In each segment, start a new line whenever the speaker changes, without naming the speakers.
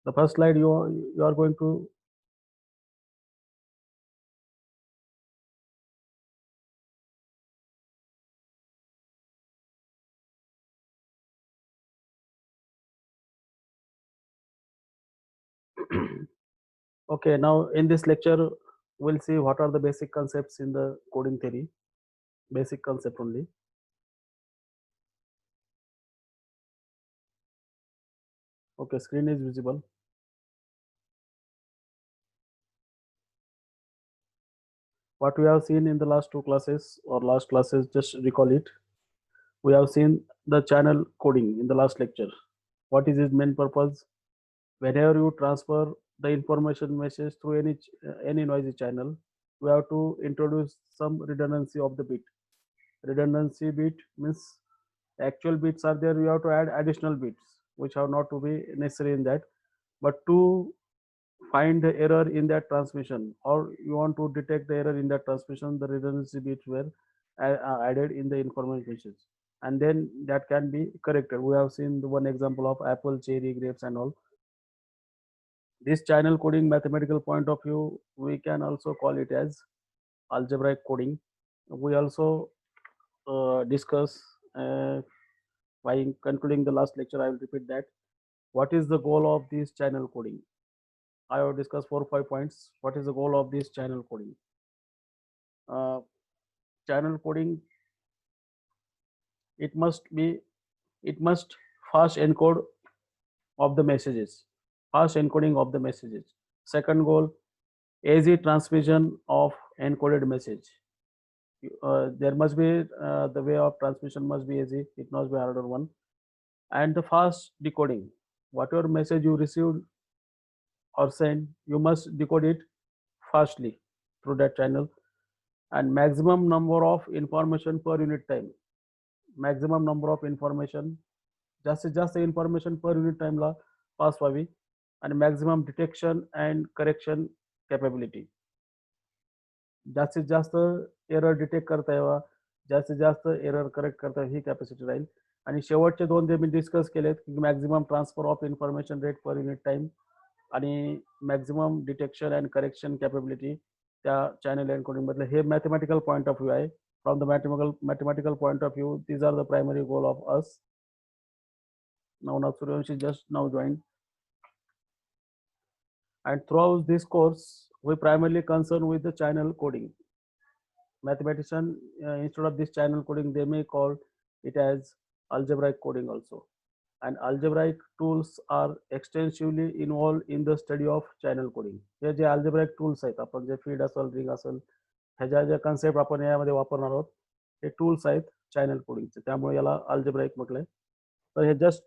The first slide you are going to okay, now in this lecture we'll see what are the basic concepts in the coding theory, basic concept only. Okay, screen is visible. What we have seen in the last two classes or last classes, just recall it. We have seen the channel coding in the last lecture. What is its main purpose? Whenever you transfer the information message through any noisy channel, we have to introduce some redundancy of the bit. Redundancy bit means actual bits are there, you have to add additional bits which are not to be necessary in that, but to find the error in that transmission, or you want to detect the error in that transmission, the redundancy bits were added in the information message, and then that can be corrected. We have seen the one example of apple, cherry, grapes and all. This channel coding mathematical point of view, we can also call it as algebraic coding. We also discuss by concluding the last lecture, I will repeat that. What is the goal of this channel coding? I have discussed 4 or 5 points. What is the goal of this channel coding? Uh, Channel coding, it must be, it must fast encode of the messages, fast encoding of the messages. Second goal, easy transmission of encoded message. There must be the way of transmission must be easy. It must be harder one, and the fast decoding. Whatever message you received or sent, you must decode it fastly through that channel, and maximum number of information per unit time. Maximum number of information, जास्तीत जास्त information per unit time ला pass व्हावी, आणि maximum detection and correction capability. जास्तीत जास्त error detect करता यावा, जास्तीत जास्त एरर करेक्ट करता ही कॅपॅसिटी राहील. आणि शेवटचे दोन जे मी डिस्कस केलेत की maximum transfer of information rate per unit time आणि maximum detection and correction capability त्या चॅनल एन्कोडिंग मधले हे मॅथमॅटिकल पॉईंट ऑफ व्ह्यू आहे. From the mathematical point of view, these are the primary goal of us. Navnath Suryavanshi just now joined, and throughout this course we primarily concern with the channel coding. Mathematician, instead of this channel coding, they may call it as algebraic coding also. And algebraic tools are extensively involved in the study of channel coding. हे जे algebraic tools आहेत, आपण जे feed असेल, ring असेल, ह्याच्या ज्या concept आपण यामध्ये वापरणार आहोत, हे टूल्स आहेत चॅनल कोडिंगचे, त्यामुळे याला अल्जेब्राइक म्हटलंय. तर हे जस्ट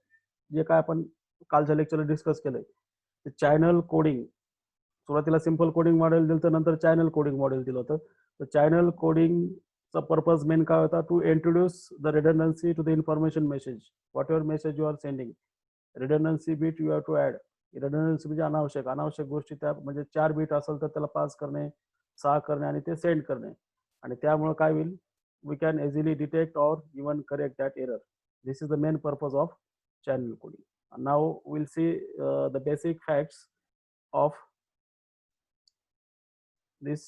जे काय आपण कालच्या लेक्चरला डिस्कस केलंय, ते चॅनल कोडिंग. सुरुवातीला सिंपल कोडिंग मॉडेल दिलं, तर नंतर चॅनल कोडिंग मॉडेल दिलं होतं. तर चॅनल कोडिंगचा पर्पज मेन काय होता? To introduce the redundancy to the information message. What message you are sending, redundancy bit you have to add. Redundancy म्हणजे अनावश्यक गोष्टी, त्या म्हणजे 4 बीट असेल तर त्याला पास करणे, 6 करणे आणि ते सेंड करणे. आणि त्यामुळे काय होईल? We can easily detect or even correct that error. This is the main purpose of channel coding. And now we'll see the basic facts of this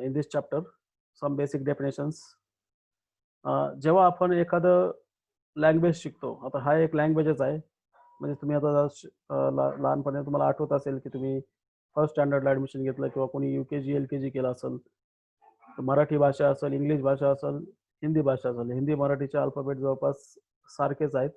in this chapter, some basic definitions. जेव्हा आपण एखादं language शिकतो, आता हा एक लँग्वेजच आहे, म्हणजे तुम्ही आता लहानपणी तुम्हाला आठवत असेल की तुम्ही फर्स्ट स्टँडर्डला ऍडमिशन घेतलं किंवा कोणी UKG LKG केलं असेल, तर मराठी भाषा असेल, इंग्लिश भाषा असेल, हिंदी भाषा असेल, हिंदी मराठीचे अल्फाबेट जवळपास सारखेच आहेत.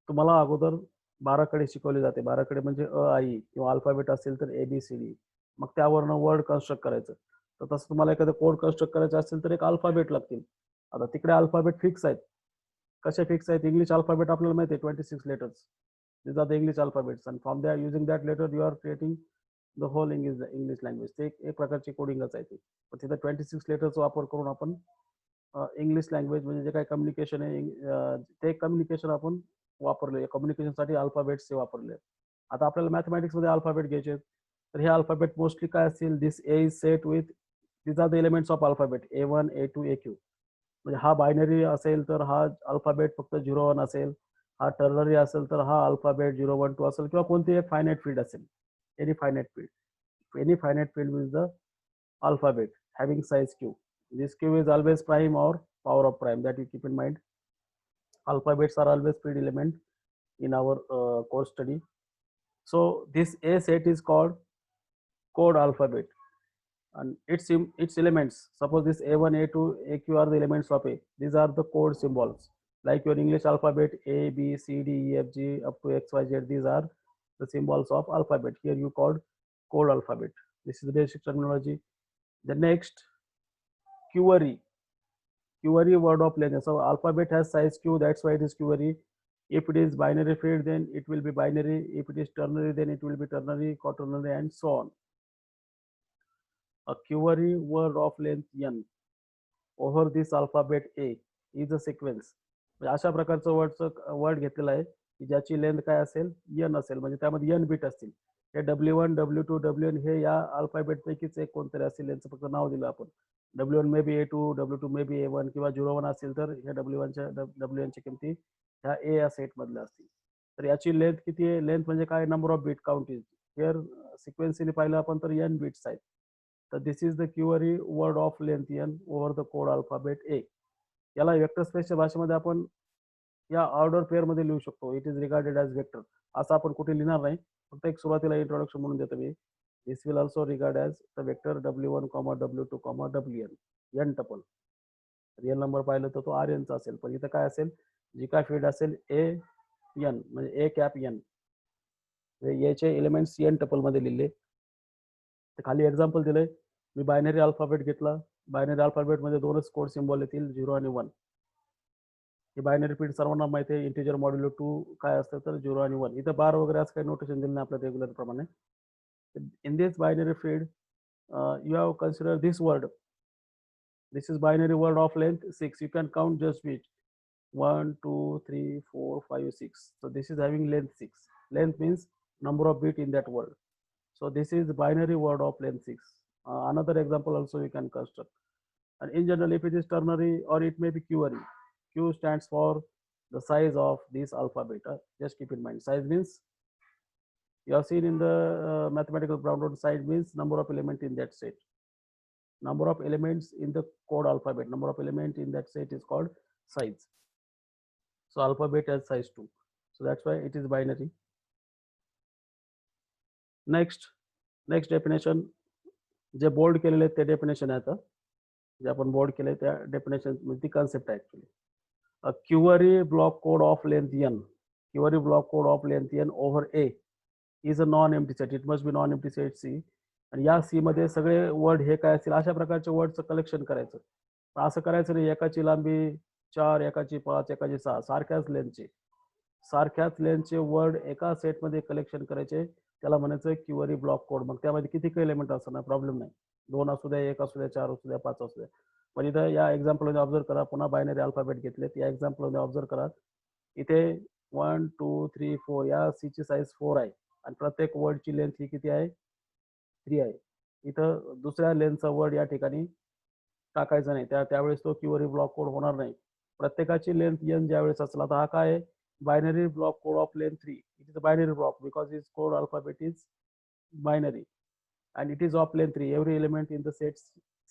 तुम्हाला अगोदर 12 कडे शिकवले जाते. 12 कडे म्हणजे अ आई किंवा अल्फाबेट असेल तर ABCD, मग त्यावरनं वर्ड कन्स्ट्रक्ट करायचं. तर तसं तुम्हाला एखादं कोड कन्स्ट्रक्ट करायचं असेल तर एक अल्फाबेट लागतील. आता तिकडे अल्फाबेट फिक्स आहेत. कसे फिक्स आहेत? इंग्लिश अल्फाबेट आपल्याला माहिती आहे, 26 letters. These are the English alphabets, and from there using that letter you are creating the whole English language. ते एक प्रकारची कोडिंगच आहे ती. पण तिथे 26 लेटरचा वापर करून आपण इंग्लिश लँग्वेज म्हणजे जे काही कम्युनिकेशन आहे, ते कम्युनिकेशन आपण वापरले. कम्युनिकेशनसाठी अल्फाबेट्स वापरले. आता आपल्याला मॅथमॅटिक्समध्ये अल्फाबेट घ्यायचे, तर हे अल्फाबेट मोस्टली काय असतील? This A is set with, this are the elements of alphabet A1 A2 AQ. म्हणजे हा बायनरी असेल तर हा अल्फाबेट फक्त 0 1 असेल, हा टर्नरी असेल तर हा अल्फाबेट 0 1 2 असेल किंवा कोणती एक फायनाईट फील्ड असेल. Any finite field, any finite field means the alphabet having size q. This q is always prime or power of prime, that you keep in mind. Alphabets are always field element in our course study. So this a set is called code alphabet, and its elements, suppose this a1 a2 aq are the elements of a, these are the code symbols, like your English alphabet a b c d e f g up to x y z, these are the symbols of alphabet. Here you called code alphabet. This is the basic terminology. The next, query. Query word of length. So alphabet has size q, that's why it is query. If it is binary field, then it will be binary. If it is ternary, then it will be ternary, quaternary, and so on. A query word of length n over this alphabet a is a sequence. अशा प्रकारचं word घेतलेला आहे की ज्याची length काय असेल, n असेल, म्हणजे त्यामध्ये n बीट असतील. हे W1 W2 WN हे या अल्फाबेट पैकीच एक कोणतरी असेल, यांचं फक्त नाव दिलं आपण. W1 may be A2, W2 may be A1 किंवा 01 असेल तर ह्या WN च्या किमती ह्या A या सेट मधल्या असतील. तर याची लेंथ किती आहे? लेंथ म्हणजे काय? Number of bit count is here. Sequentially पाहिलं आपण तर n बीट्स आहेत. तर this is the query word of length n over the code alphabet A. याला वेक्टर स्पेसच्या भाषेमध्ये आपण या ऑर्डर पेअर मध्ये लिहू शकतो. It is regarded as vector. असं आपण कुठे लिहिणार नाही, फक्त एक सुरुवातीला इंट्रोडक्शन म्हणून देतो मी. This will also regard as the vector W1, W2, WN, n tuple. Real number पाहिलं तर तो RN चा असेल, पण इथं काय असेल, जी काय फील्ड असेल ए एन, म्हणजे ए कॅप एन, याचे एलिमेंट्स n टपल मध्ये लिहिले. तर खाली एक्झाम्पल दिलंय. मी बायनरी अल्फाबेट घेतला. बायनरी अल्फाबेट मध्ये दोनच कोड सिम्बॉल येतील, 0 आणि 1. ही बायनरी फील्ड सर्वांना माहिती आहे. इंटिजर मॉड्युलो 2 काय असतं तर 0 आणि 1. इथं बार वगैरे असं काही नोटेशन दिलं नाही आपल्या रेग्युलर प्रमाणे. In this binary field you have considered this word. This is binary word of length 6. You can count just which 1 2 3 4 5 6. So this is having length 6. Length means number of bit in that word. So this is binary word of length 6. Another example also you can construct. And in general, if it is ternary or it may be query, q stands for the size of this alphabet. Just keep in mind, size means you have seen in the mathematical Brown side means number of element in that set. Number of elements in the code alphabet, number of element in that set is called size. So alphabet has size 2, so that's why it is binary. Next definition, जे bold केलेले ते definition आहे. आता जे आपण board केले त्या definition ती concept आहे actually. A query block code of length n, query block code of length n over a is a non empty set. It must be non empty set C. आणि या सी मध्ये सगळे word हे काय असतील, अशा प्रकारचे वर्डचं कलेक्शन करायचं. असं करायचं नाही एकाची लांबी 4, एकाची 5, एकाची 6, सारख्याच लेंथचे वर्ड एका सेटमध्ये कलेक्शन करायचे. त्याला म्हणायचं क्युअरी ब्लॉक कोड. मग त्यामध्ये किती एलिमेंट असणार, प्रॉब्लेम नाही. 2 असू द्या, 1 असू द्या, 4 असू द्या, 5 असू द्या. पण इथं या एक्झाम्पलमध्ये ऑब्झर्व करा, पुन्हा बायनरी अल्फाबेट घेतलेत. या एक्झाम्पलमध्ये ऑब्झर्व करा, इथे 1 2 3 4 या सी ची साईज 4 आहे आणि प्रत्येक वर्डची लेंथ ही किती आहे, 3 आहे. इथं दुसऱ्या लेंथचा वर्ड या ठिकाणी टाकायचा नाही, त्यावेळेस तो क्युअरी ब्लॉक कोड होणार नाही. प्रत्येकाची लेंथ n ज्यावेळेस असेल, आता हा काय आहे, binary block code of length 3. It is a binary block because its code alphabet is binary and it is of length 3. Every element in the set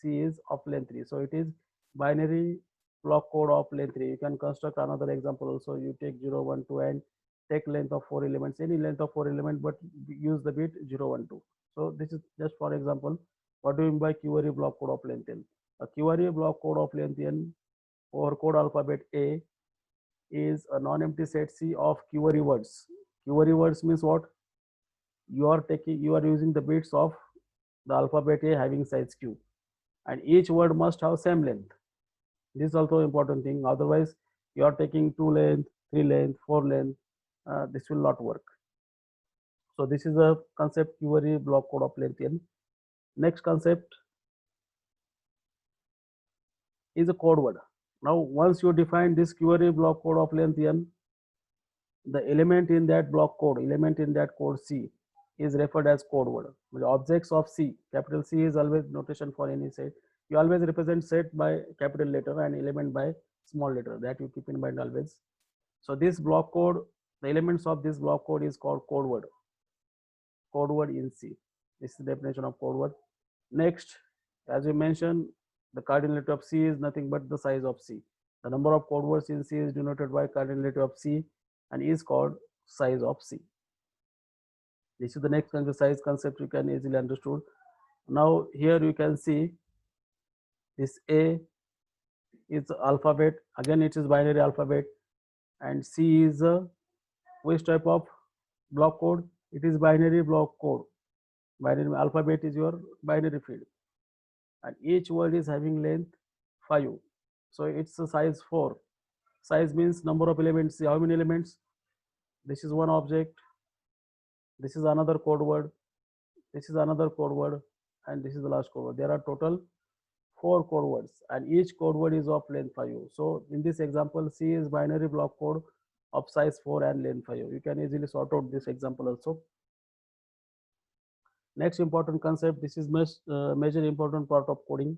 C is of length 3. So it is binary block code of length 3. You can construct another example also. You take 0 1 2 and take length of 4 elements, any length of 4 elements, but use the bit 0 1 2. So this is just for example. What do you mean by query block code of length n? A query block code of length n or code alphabet A is a non-empty set C of query words. Query words means what? You are using the bits of the alphabet A having size q, and each word must have same length. This is also important thing. Otherwise, you are taking 2 length, 3 length, 4 length. This will not work. So this is a concept, query block code of length n. Next concept is a code word. Now, once you define this query block code of length n, the element in that block code, element in that code C is referred as code word. The objects of C, capital C is always notation for any set. You always represent set by capital letter and element by small letter. That you keep in mind always. So this block code, the elements of this block code is called code word. Code word in C. This is the definition of code word. Next, as we mentioned, the cardinality of C is nothing but the size of C. The number of code words in C is denoted by cardinality of C and is called size of C. This is the next size concept you can easily understood. Now here you can see this A is alphabet. Again, it is binary alphabet, and C is which type of block code? It is binary block code. Binary alphabet is your binary field, and each word is having length 5. So it's a size 4. Size means number of elements. See how many elements? This is one object. This is another code word. This is another code word, and this is the last code word. There are total 4 code words, and each code word is of length 5. So in this example, C is binary block code of size 4 and length 5. You can easily sort out this example also. Next important concept, this is major important part of coding.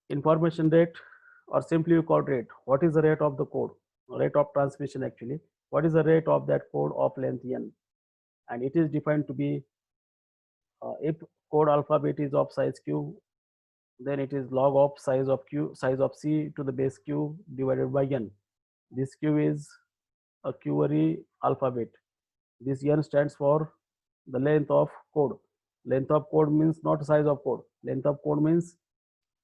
Information rate, or simply you call rate. What is the rate of the code? Rate of transmission actually. What is the rate of that code of length n? And it is defined to be if code alphabet is of size q, then it is log of size of q, size of c to the base q divided by n. This q is a query alphabet. This n stands for the length of code. Length of code means not size of code. Length of code means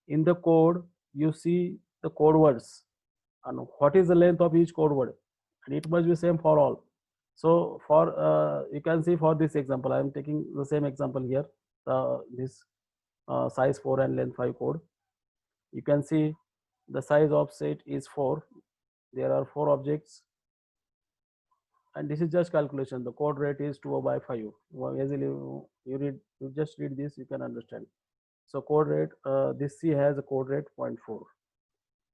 in the code you see the code words and what is the length of each code word, and it must be same for all. So for you can see for this example, I am taking the same example here. This size 4 and length 5 code. You can see the size of set is 4. There are 4 objects, and this is just calculation. The code rate is 2 by 5. Easily you just read this, you can understand. So code rate, this C has a code rate 0.4.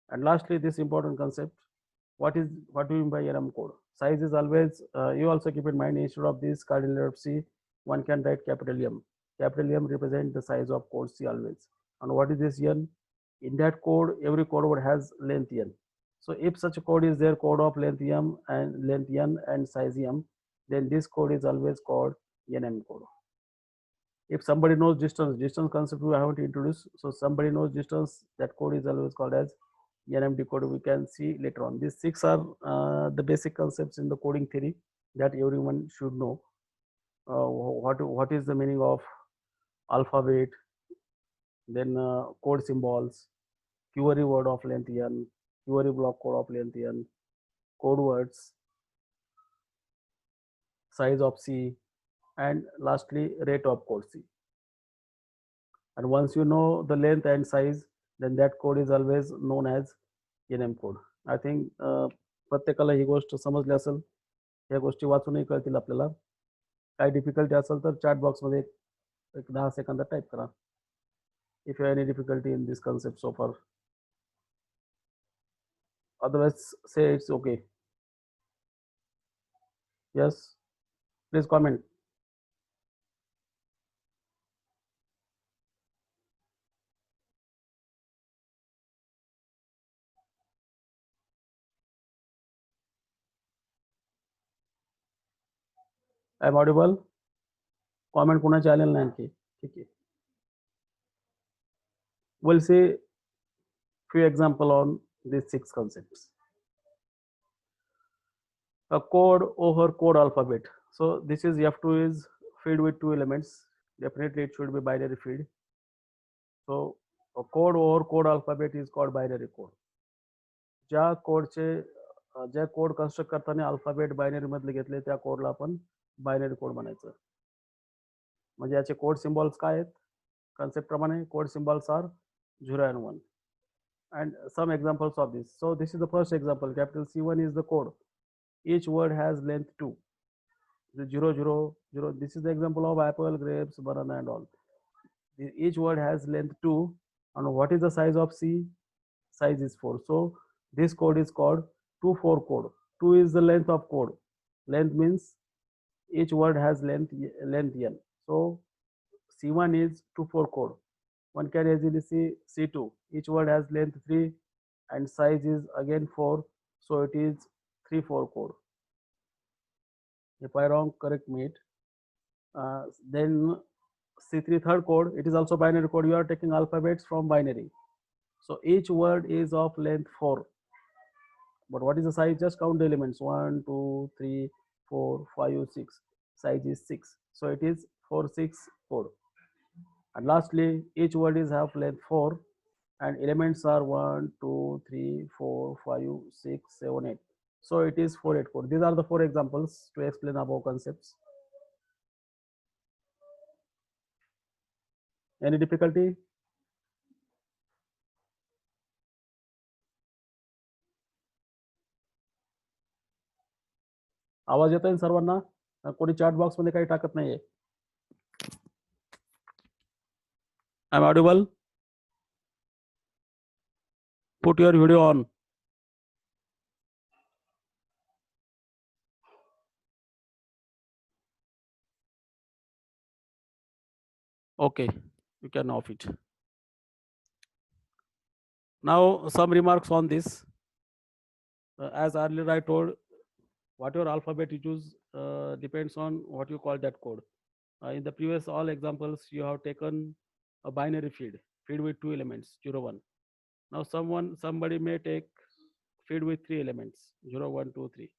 And lastly, this important concept, what do you mean by enum code? Size is always, you also keep in mind, instead of this cardinal of C, one can write capital M. Capital M represent the size of code C always. And what is this n? In that code, every code word has length n. So if such a code is there, code of length m and length n and size m, then this code is always called enum code. If somebody knows distance concept we haven't introduced. So somebody knows distance, that code is always called as NMD code. We can see later on. These 6 are the basic concepts in the coding theory that everyone should know. What is the meaning of alphabet, then code symbols, query word of length n, query block code of length n, code words, size of C, and lastly rate of code C. And once you know the length and size, then that code is always known as enum code. I think प्रत्येकाला ही गोष्ट समजली असेल. या गोष्टी वाचूनही कळतील आपल्याला. काही difficulty असेल तर चॅट बॉक्समध्ये एक 10 सेकंदात टाईप करा. If you have any difficulty in this concept so far, otherwise say it's okay. Yes, please comment. I am audible? Comment कोणाचे आलेलं नाही आणखी. ठीक आहे. We'll see few example on these 6 concepts. A code over code alphabet. So this is F2 is filled with 2 elements. Definitely it should be binary field. So a code over code alphabet is called binary code. ज्या code construct करताना alphabet binary मधले घेतले त्या कोडला आपण binary code म्हणायचं. म्हणजे याचे कोड सिम्बॉल्स काय आहेत? कन्सेप्ट प्रमाणे code symbols are 0 and 1. And some examples of this. So this is the first example. Capital C1 is the code. Each word has length 2. The 0, 0, 0. This is the example of apple, grapes, banana, and all. Each word has length 2. And what is the size of C? Size is 4. So this code is called 2-4 code. 2 is the length of code. Length means each word has length n. So C1 is 2-4 code. One can easily see C2. Each word has length 3 and size is again 4. So it is 4 code. If I wrong, correct me it. Then C3 third code, it is also binary code. You are taking alphabets from binary. So each word is of length 4. But what is the size? Just count the elements. 1, 2, 3, 4, 5, 6. Size is 6. So it is 4, 6 code. And lastly, each word is half length 4 and elements are 1, 2, 3, 4, 5, 6, 7, 8. So it is 4, 8 code. These are the 4 examples to explain above concepts. Any difficulty? आवाज येतोय ना सर्वांना? कोणी chat box मध्ये काही टाकत नाहीये. I'm audible? Put your video on. Okay, you can off it. Now some remarks on this. As earlier I told, whatever alphabet you choose depends on what you call that code. In the previous all examples, you have taken a binary feed with 2 elements, 0, 1. Now somebody may take feed with 3 elements, 0, 1, 2, 3.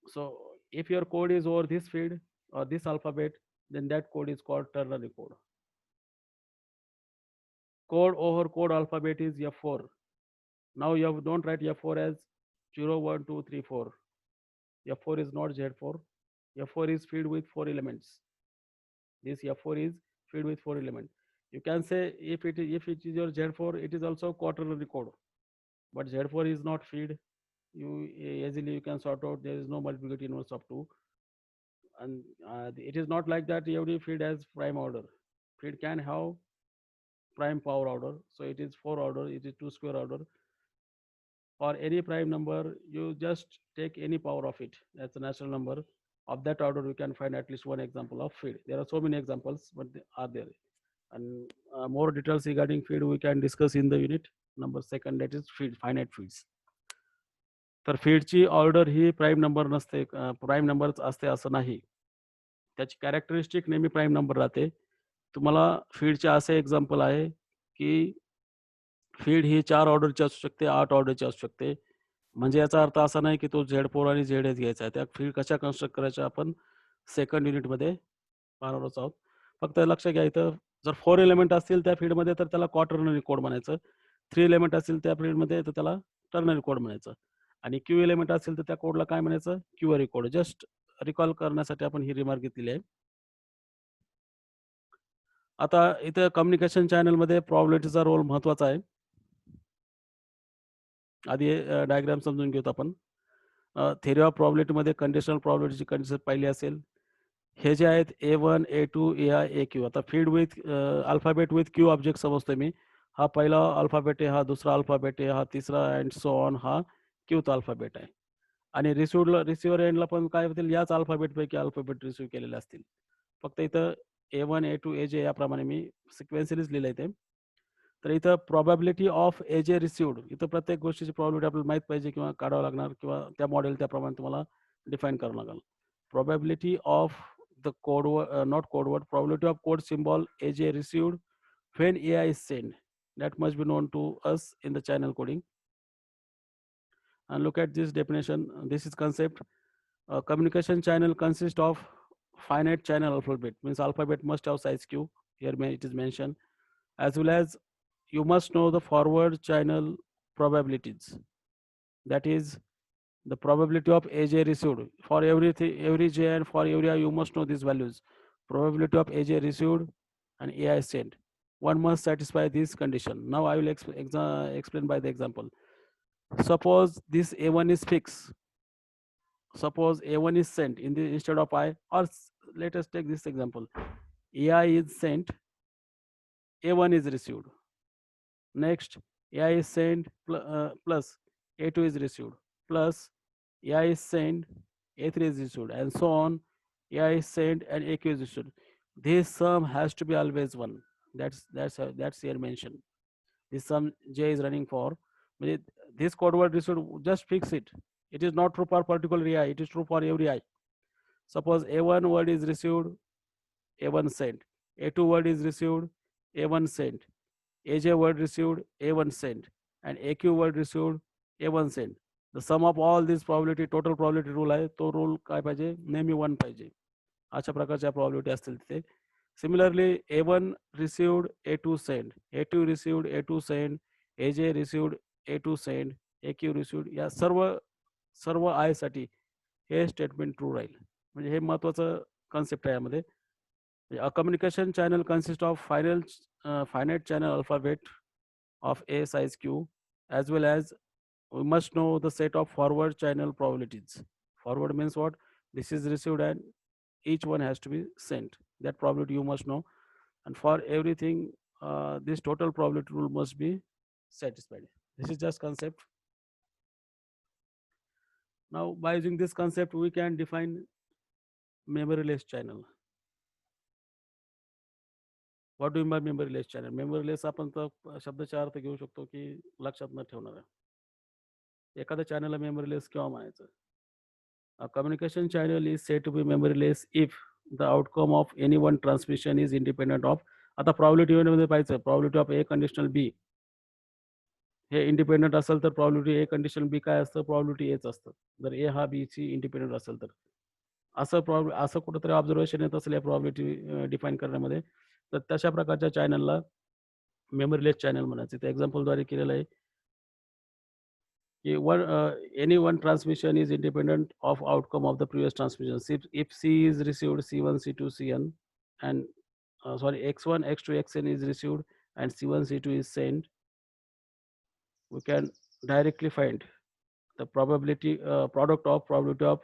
So if your code is over this feed or this alphabet, then that code is called ternary code. Code over code alphabet is F4. Now you don't write F4 as 0, 1, 2, 3, 4. F4 is not Z4. F4 is feed with 4 elements. This F4 is feed with 4 elements. You can say if it is your Z4, it is also quaternary code. But Z4 is not feed. You easily you can sort out. There is no multiplicative inverse of 2. And it is not like that every feed has prime order. Feed can have prime power order. So it is 4 order, it is 2 square order. For any prime number, you just take any power of it. That's a natural number. Of that order, we can find at least one example of feed. There are so many examples, but they are there. And more details regarding feed we can discuss in the unit number 2, that is feed, finite feeds. तर फीडची order ही prime number नसते, prime नंबरच असते असं नाही. त्याची characteristic नेहमी prime number राहते. तुम्हाला फीडचे असे एक्झाम्पल आहे की फीड ही 4 ऑर्डरची असू शकते, 8 ऑर्डरची असू शकते. म्हणजे याचा अर्थ असा नाही की तो Z4 आणि Z8 घ्यायचा आहे. त्या फीड कशा कन्स्ट्रक्ट करायच्या आपण सेकंड युनिटमध्ये पाहणारच आहोत. फक्त लक्षात घ्या, इथं जर 4 एलिमेंट असतील त्या फीडमध्ये तर त्याला क्वाटर्नरी कोड म्हणायचं. 3 एलिमेंट असतील त्या फीडमध्ये तर त्याला टर्नरी कोड म्हणायचं. आणि क्यू एलिमेंट असेल तर त्या कोडला काय म्हणायचं? क्यूअरी कोड. जस्ट रिकॉल करण्यासाठी आपण ही रिमार्क घेतलेली आहे. आता इथं कम्युनिकेशन चॅनलमध्ये प्रॉबिलिटीचा रोल महत्वाचा आहे. आधी डायग्राम समजून घेऊत आपण. थेरी ऑफ प्रॉबिलिटीमध्ये कंडिशनल प्रॉबिलिटीची कंडिशन पाहिली असेल. हे जे आहेत A1, A2, AI, AQ. आता feed with alphabet with Q object समजतोय मी. हा पहिला अल्फाबेट आहे, हा दुसरा अल्फाबेट आहे, हा तिसरा अँड सो ऑन हा क्यूथ अल्फाबेट आहे. आणि रिसिव्हर एंडला पण काय होतील, याच अल्फाबेटपैकी अल्फाबेट रिसिव्ह केलेले असतील. फक्त इथं A1, A2, AJ याप्रमाणे मी सिक्वेन्सलीच लिहिलंय ते. तर इथं प्रॉबॅबिलिटी ऑफ AJ रिसिव्ड, इथं प्रत्येक गोष्टीची प्रॉबिलिटी आपल्याला माहित पाहिजे किंवा काढावं लागणार किंवा त्या मॉडेल त्याप्रमाणे तुम्हाला डिफाईन करावं लागेल. Probability of the code word, not code word, probability of code symbol AJ received when AI is sent. That must be known to us in the channel coding. And look at this definition. This is concept. A communication channel consists of finite channel alphabet. Means alphabet must have size q. Here it is mentioned. As well as you must know the forward channel probabilities. That is the probability of AJ received for everything, every J and for every I, you must know these values. Probability of AJ received and AI sent. One must satisfy this condition. Now I will explain by the example. Suppose this A1 is fixed. Suppose A1 is sent in the instead of I, or let us take this example. AI is sent, A1 is received. Next, AI is sent plus A2 is received plus AI is sent, A3 is received, and so on. AI is sent and AQ is received. This sum has to be always 1. That's here mentioned. This sum J is running for. This code word received, just fix it. It is not true for particular AI, it is true for every I. Suppose A1 word is received, A1 sent. A2 word is received, A1 sent. AJ word received, A1 sent. And AQ word received, A1 sent. The sum of all this probability, total probability rule आहे, तो rule काय पाहिजे, नेहमी 1 पाहिजे. अशा प्रकारच्या probability असतील तिथे. Similarly, A1 received, A2 sent. A2 received, A2 sent. AJ received, A2 sent. AQ received. या सर्व I साठी हे स्टेटमेंट ट्रू राहील. म्हणजे हे महत्वाचं कॉन्सेप्ट आहे यामध्ये. A communication channel consists of finite channel alphabet of A size Q, as well as we must know the set of forward channel probabilities. Forward means what? This is received and each one has to be sent. That probability you must know. And for everything, this total probability rule must be satisfied. This is just concept. Now, by using this concept, we can define memoryless channel. What do by memoryless channel. Memoryless आपण तर शब्दाचा अर्थ घेऊ शकतो की लक्षात न ठेवणारा. एखाद्या चॅनलला मेमरीलेस केव्हा म्हणायचं? A communication channel is said to be memoryless if the outcome of any one transmission is independent of. आता probability मध्ये पाहायचं, probability of A conditional B हे इंडिपेंडंट असेल तर probability A conditional B काय असतं? probability Aच असतं. जर A हा B ची इंडिपेंडंट असेल तर. असं कुठंतरी ऑब्झर्वेशन येत असेल या probability डिफाईन करण्यामध्ये, तर तशा प्रकारच्या चॅनलला मेमरीलेस चॅनल म्हणायचं. ते एक्झाम्पलद्वारे केलेलं आहे की any one transmission is independent of outcome of the previous transmission. If C is received, C1, C2, Cn, and X1, X2, Xn is received, and C1, C2 is sent, we can directly find the probability product of probability of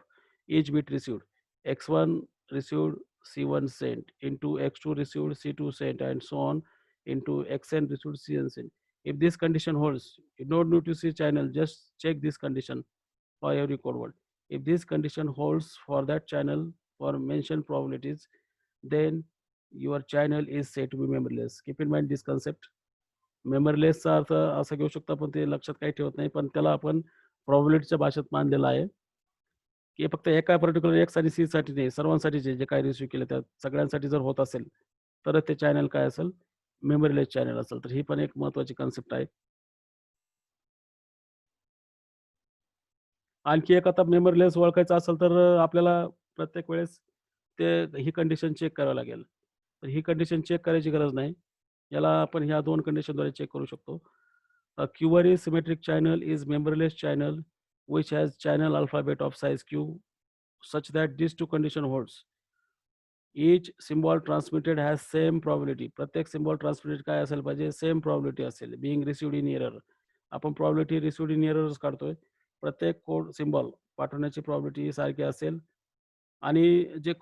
each bit received. X1 received, C1 sent, into X2 received, C2 sent, and so on, into Xn received, Cn sent. If this condition holds, you don't need to see channel, just check this condition for every code word. If this condition holds for that channel for mentioned probabilities, then your channel is said to be memoryless. Keep in mind this concept. मेमरीलेसचा अर्थ असा घेऊ शकतो आपण, ते लक्षात काही ठेवत नाही, पण त्याला आपण प्रोबॅबिलिटीच्या भाषेत मानलेला आहे की फक्त एका पर्टिक्युलर एक्स आणि सी साठी नाही, सर्वांसाठी जे काय रिसिव्ह केले त्या सगळ्यांसाठी जर होत असेल तर ते चॅनल काय असेल? मेमरीलेस चॅनल असेल. तर ही पण एक महत्वाची कन्सेप्ट आहे. आणखी एक आता मेमरीलेस ओळखायचं असेल तर आपल्याला प्रत्येक वेळेस ही कंडिशन चेक करावं लागेल. तर ही कंडिशन चेक करायची गरज नाही. याला आपण ह्या 2 कंडिशनद्वारे चेक करू शकतो. A query symmetric channel is memoryless channel which has channel alphabet of size Q such that these two condition holds. Each symbol transmitted has same probability. प्रत्येक symbol transmitted काय असेल पाहिजे? सेम probability असेल. Being received in error. आपण probability received in error काढतोय. प्रत्येक code symbol पाठवण्याची probability सारखी असेल आणि जे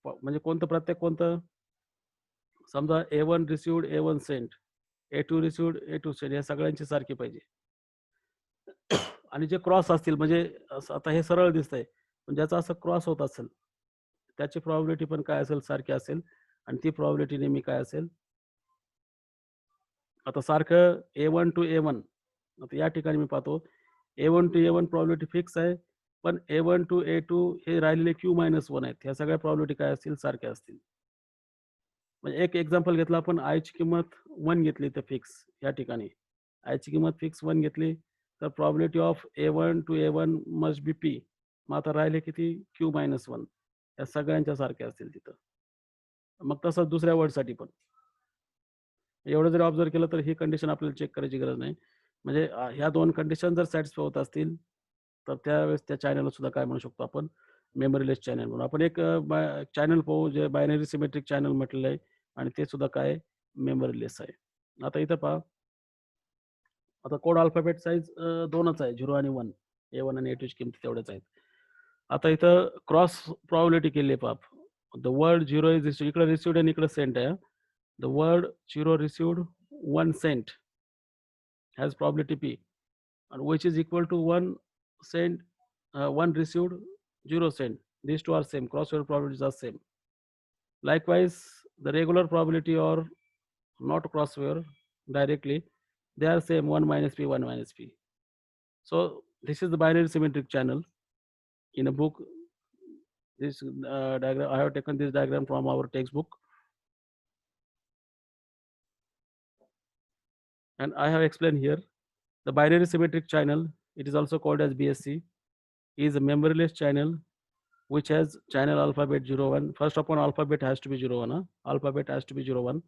म्हणजे कोणतं समजा A1 received, A1 sent, A2 received, A2 sent, या सगळ्यांची सारखी पाहिजे. आणि जे क्रॉस असतील म्हणजे आता हे सरळ दिसतंय, पण ज्याचा असं क्रॉस होत असेल त्याची probability पण काय असेल? सारखी असेल. आणि ती probability नेहमी काय असेल? आता सारखं A1 to A1, आता या ठिकाणी मी पाहतो A1 to A1 probability fix आहे, पण A1 to A2 हे राहिलेले Q-1 आहेत. ह्या सगळ्या probability काय असतील? सारख्या असतील. म्हणजे एक एक्झाम्पल घेतला आपण, आय ची किंमत 1 घेतली तर फिक्स या ठिकाणी. आय ची किंमत फिक्स 1 घेतली तर probability of A1 to A1 must be P. मग आता राहिले किती? Q-1. या सगळ्यांच्या सारख्या असतील तिथं. मग तसंच दुसऱ्या वर्डसाठी पण. एवढं जरी ऑब्झर्व्ह केलं तर ही कंडिशन आपल्याला चेक करायची गरज नाही. म्हणजे ह्या 2 कंडिशन जर सॅटिस्फाय होत असतील तर त्यावेळेस त्या चॅनलला सुद्धा काय म्हणू शकतो आपण? मेमरीलेस चॅनल म्हणून. आपण एक चॅनल पाहू जे बायनरी सिमेट्रिक चॅनल म्हटलेलं आहे आणि ते सुद्धा काय? मेमरीलेस आहे. आता इथं पहा, आता कोड अल्फाबेट साईज 2च आहे, 0 आणि 1. A1 आणि A2 ची किमती तेवढ्याच आहेत. आता इथं क्रॉस probability केली आहे पहा. द वर्ड 0 इज रिसिव्ड, इकडे रिसिव्ड आणि इकडे सेंट आहे. The word 0 received, 1 sent has probability P, and which is equal to 1 sent, 1 received, 0 sent. These two are same. Crossover probabilities are same. Likewise, the regular probability or not crossover directly, they are same. 1 minus P, 1 minus P. So This is the binary symmetric channel. In a book, this diagram, I have taken this diagram from our textbook, and I have explained here. The binary symmetric channel, it is also called as BSC, is a memoryless channel which has channel alphabet 01. First upon alphabet has to be 01. Alphabet has to be 01.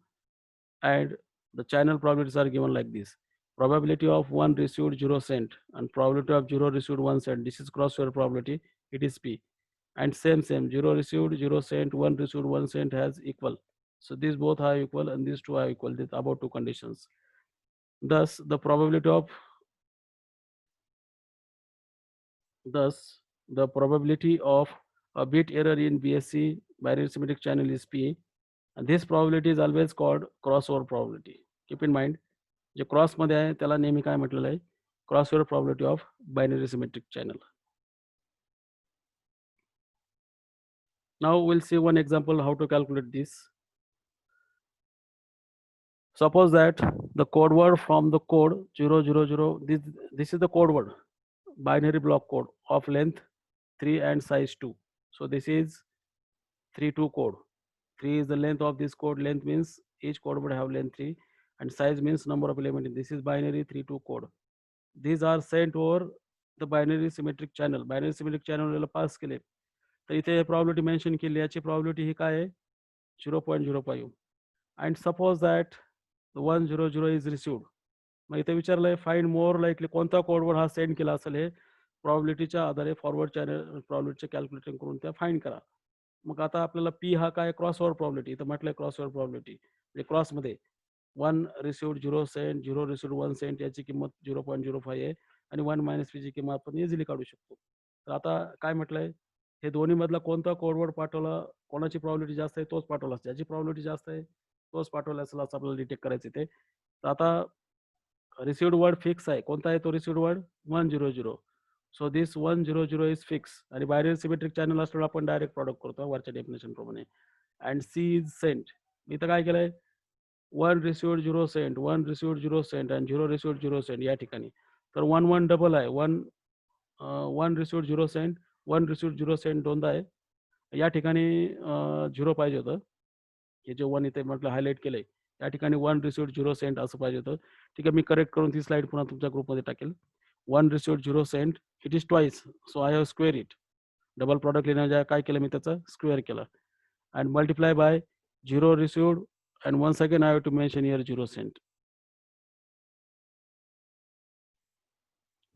And the channel probabilities are given like this. Probability of 1 received 0 cent and probability of 0 received 1 cent. This is crossover probability. It is P. And same 0 received 0 cent, 1 received 1 cent has equal. So these both are equal and these two are equal. These about two conditions. Thus the probability of a bit error in BSC binary symmetric channel is P, and this probability is always called crossover probability. Keep in mind, J cross मध्ये आहे त्याला नेहमी काय म्हटलेलं आहे, crossover probability of binary symmetric channel. Now we'll see one example how to calculate this. Suppose that the code word from the code 000, this is the code word, binary block code of length 3 and size 2. So this is 32 code. 3 is the length of this code. Length means each code would have length 3, and size means number of elements. This is binary 32 code. These are sent over the binary symmetric channel. Binary symmetric channel पास केले तर इथे probability mention केली, याची probability ही काय आहे 0.05. and suppose that the 100 is received. मग इथे विचारलंय find more likely कोणता कोडवर हा सेंड केला असेल हे प्रॉबिलिटीच्या आधारे फॉरवर्ड चॅनल प्रॉबिलिटीचे कॅल्क्युलेशन करून त्या फाइंड करा. मग आता आपल्याला पी हा काय क्रॉसओव्हर प्रॉबिलिटी, इथं म्हटलंय क्रॉसओव्हर प्रॉबिलिटी म्हणजे क्रॉसमध्ये 1 रिसिव्ड 0 सेंट 0 रिसिव्ड 1 सेंट याची किंमत 0.05 आहे आणि 1 मायनस पीची किंमत आपण इझिली काढू शकतो. तर आता काय म्हटलंय, हे दोन्ही मधला कोणता कोडवर्ड पाठवला, कोणाची प्रॉबिलिटी जास्त आहे तोच पाठवला, ज्याची प्रॉबिलिटी जास्त आहे तोच पाठवला असेल असं आपल्याला डिटेक्ट करायचं ते. तर आता रिसिव्ड वर्ड फिक्स आहे, कोणता आहे तो received word 100. So this 100 is fix आणि बायनरी सिमेट्रिक चॅनल असल्यावर आपण डायरेक्ट प्रॉडक्ट करतो वरच्या डेफिनेशन प्रमाणे. अँड सी इज सेंट, इथं काय केलंय 1 रिसिव्ड 0 सेंट 1 रिसिव्ड 0 सेंट आणि 0 रिसिव्ड 0 सेंट या ठिकाणी. तर 1 1 डबल आहे, 1 रिसिव्ड 0 सेंट 1 रिसिव्ड 0 सेंट दोनदा आहे. या ठिकाणी 0 पाहिजे होतं, हे जे 1 इथे म्हटलं हायलाईट केलंय या ठिकाणी 1 रिसिव्ड 0 सेंट असं पाहिजे होतं. ठीक आहे, मी करेक्ट करून ती स्लाइड पुन्हा तुमच्या ग्रुपमध्ये टाकेल. 1 received 0 sent it is twice, so I have square it. Double product लिहिण्याच्या काय केलं मी त्याचं स्क्वेअर केलं and multiply by 0 received and once again I have to mention here 0 cent.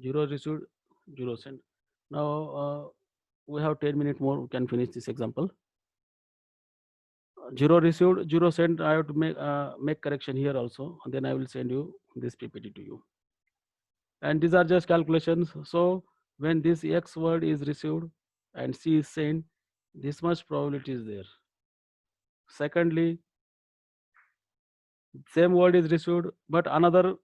0 received 0 cent. Now we have 10 minutes more, we can finish this example. 0 received 0 cent, I have to make correction here also, and then I will send you this PPT to you. And these are just calculations. So when this X word is received and C is sent, this much probability is there. Secondly, same word is received but another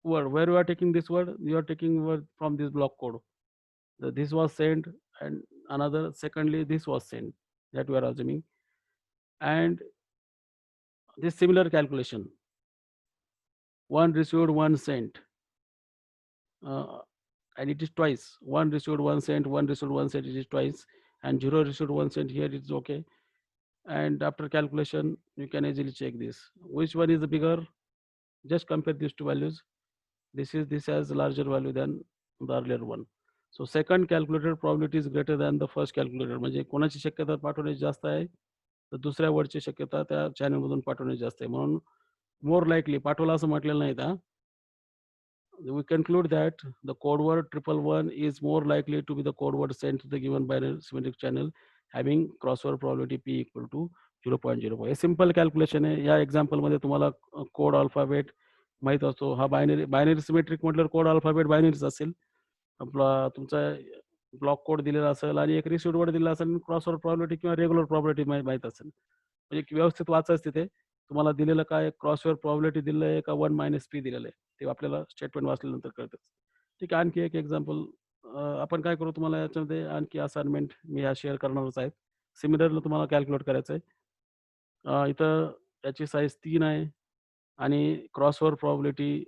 word, where you are taking this word, you are taking word from this block code. This was sent and another, secondly this was sent, that we are assuming. And this similar calculation, 1 received 1 cent and it is twice, 1 received 1 cent 1 received 1 cent, it is twice, and 0 received 1 cent here, it is okay. And after calculation you can easily check this, which one is the bigger. Just compare these two values. This has larger value than the earlier one. So second calculated probability is greater than the first calculated. म्हणजे कोणाची शक्यता पाठवण्याची जास्त आहे तर दुसऱ्या वर्डची शक्यता त्या चॅनल मधून पाठवण्याची जास्त आहे, म्हणून मोर लाईकली पाठवला असं म्हटलेलं नाही का. We conclude that the code word 111 is more likely to be the code word sent to the given binary symmetric channel having crossover probability p equal to 0.05. हे सिंपल कॅल्क्युलेशन आहे. या एक्झाम्पल मध्ये तुम्हाला कोड अल्फाबेट माहित असतो. हा binary symmetric म्हटल्यावर code alphabet बायनरीच असेल. आपला तुमचा ब्लॉक कोड दिलेला असेल आणि एक रिसिव्ड वर्ड दिलेला असेल, क्रॉसओव्हर प्रॉबिलिटी किंवा रेग्युलर प्रॉबिलिटी माहित असेल. म्हणजे व्यवस्थित वाचायचं तिथे तुम्हाला दिलेलं काय क्रॉसओव्हर प्रॉबिलिटी दिलेलं आहे का 1 मायनस पी दिलेलं आहे ते आपल्याला स्टेटमेंट वाचल्यानंतर कळतं. ठीक आहे, आणखी एक एक्झाम्पल आपण काय करू, तुम्हाला याच्यामध्ये आणखी असाइनमेंट मी ह्या शेअर करणारच आहेत. सिमिलरला तुम्हाला कॅल्क्युलेट करायचं आहे. इथं याची साईज 3 आहे आणि क्रॉसओव्हर प्रॉबिलिटी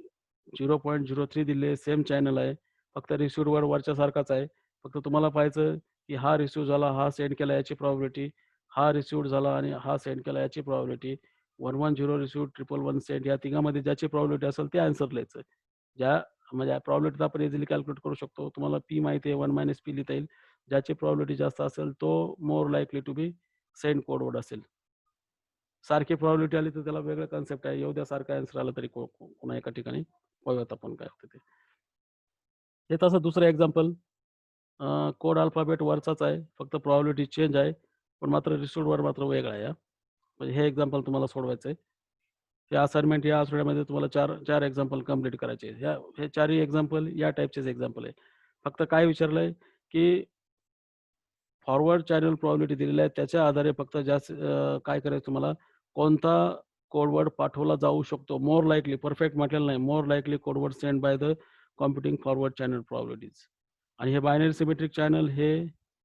0.03 दिले, सेम चॅनल आहे. फक्त रिसिव्ड वर्ड वरच्या सारखाच आहे. फक्त तुम्हाला पाहायचं की हा रिसीव्ह झाला, हा सेंड केला याची प्रोबॅबिलिटी, हा रिसीव्ड झाला आणि हा सेंड केला याची प्रोबॅबिलिटी, 110 रिसीव्ड, 111 सेंड या तिघांमध्ये ज्याची प्रोबॅबिलिटी असेल ते आन्सर लिहायचं. ज्या म्हणजे प्रोबॅबिलिटी आपण इझिली कॅल्क्युलेट करू शकतो. तुम्हाला पी माहिती आहे 1 - पी लिहिता येईल. ज्याची प्रोबॅबिलिटी जास्त असेल तो more likely to be send code word असेल. सारखी प्रोबॅबिलिटी आली तर त्याला वेगळं कन्सेप्ट आहे. येऊ द्या सारखा आन्सर आला तरी पुन्हा एका ठिकाणी बघूयात आपण काय होतं ते. हे तसं दुसरं एक्झाम्पल कोड अल्फाबेट वरचाच आहे. फक्त प्रोबॅबिलिटी चेंज आहे. पण मात्र रिसीव्ड वर्ड मात्र वेगळा आहे हां. म्हणजे हे एक्झाम्पल तुम्हाला सोडवायचं आहे. हे असाइनमेंट या आठवड्यामध्ये तुम्हाला 4 एक्झाम्पल कंप्लीट करायचे आहेत. हे 4ही एक्झाम्पल या टाइपचेच एक्झाम्पल आहे. फक्त काय विचारलंय, की फॉरवर्ड चॅनल प्रोबॅबिलिटी दिलेली आहे. त्याच्या आधारे फक्त जास्त काय करायचं तुम्हाला कोणता कोड वर्ड पाठवला जाऊ शकतो. मोर लाइकली परफेक्ट म्हटलेलं नाही. More likely code word send by the computing forward channel probabilities. आणि हे बायनरी सिमेट्रिक चॅनल हे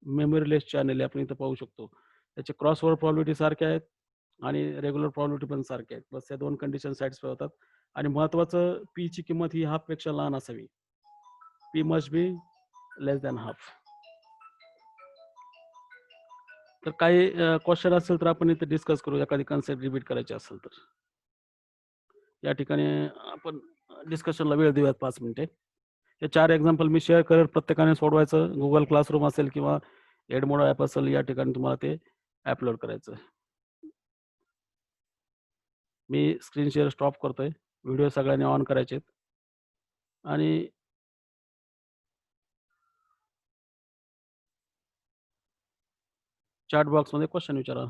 मेमरीलेस चॅनल आहे आपण इथं पाहू शकतो. त्याचे क्रॉसवर्ड प्रोबॅबिलिटी सारख्या आहेत आणि रेग्युलर प्रोबॅबिलिटी पण सारख्या आहेत. बस या 2 कंडिशन सॅटिस्फाय होतात. आणि महत्त्वाचं पीची किंमत ही हाल्फपेक्षा लहान असावी. P must be less than half. तर काही क्वेश्चन असेल तर आपण इथे डिस्कस करू. एखादी कन्सेप्ट रिपीट करायची असेल तर. या ठिकाणी आपण डिस्कशनला वेळ देऊयात 5 मिनिटे. हे 4 एक्झाम्पल मी शेअर करेल. प्रत्येकाने सोडवायचं. Google क्लासरूम असेल किंवा एडमोडो ॲप असेल या ठिकाणी तुम्हाला ते अपलोड करायचं. मी स्क्रीन शेअर स्टॉप करतोय. व्हिडिओ सगळ्यांनी ऑन करायचे आहेत. आणि चॅट बॉक्समध्ये क्वेश्चन विचारा.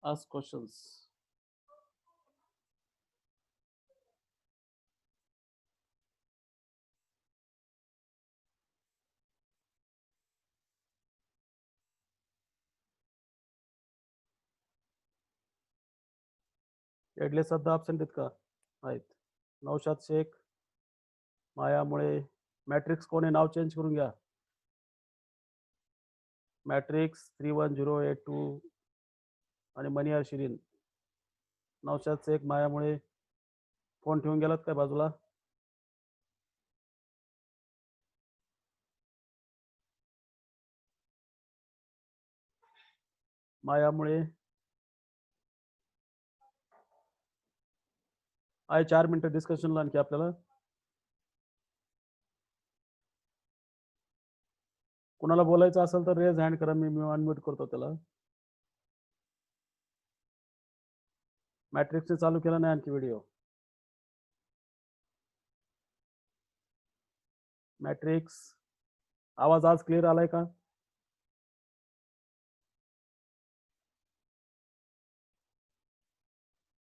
Ask questions. एडले सध्या अब्सेंट आहेत का? आहेत. नौशाद शेख, माया मुळे, मॅट्रिक्स कोण आहे? नाव चेंज करून घ्या. मॅट्रिक्स 31082 आणि मनियार शिरीन. नौशाद शेख, माया मुळे फोन ठेवून गेलात काय बाजूला? माया मुळे आहे 4 मिनिटं डिस्कशनला आणखी आपल्याला. कुणाला बोलायचं असेल तर रेज हँड करा. मी अनम्यूट करतो त्याला. मॅट्रिक्सने चालू केला नाही आणखी व्हिडिओ. मॅट्रिक्स आवाज आज क्लिअर आलाय का?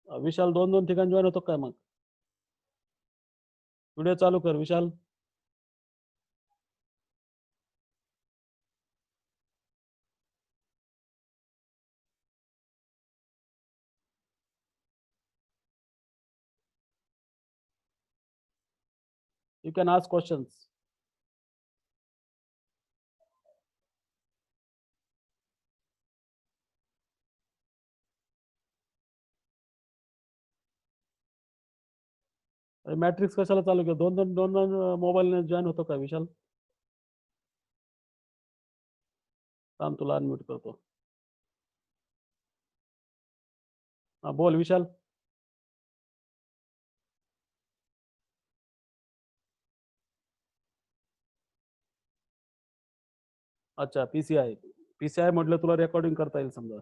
विशाल 2-2 ठिकाणी जॉईन होतो काय मग? व्हिडिओ चालू कर विशाल. You can ask questions. Matrix कशाला चालू केलं? 2-2 मोबाईलने जॉईन होतो का विशाल? थांब तुला अनम्यूट करतो. हा बोल विशाल. अच्छा पीसीआय. पीसीआय म्हटलं तुला रेकॉर्डिंग करता येईल समजा.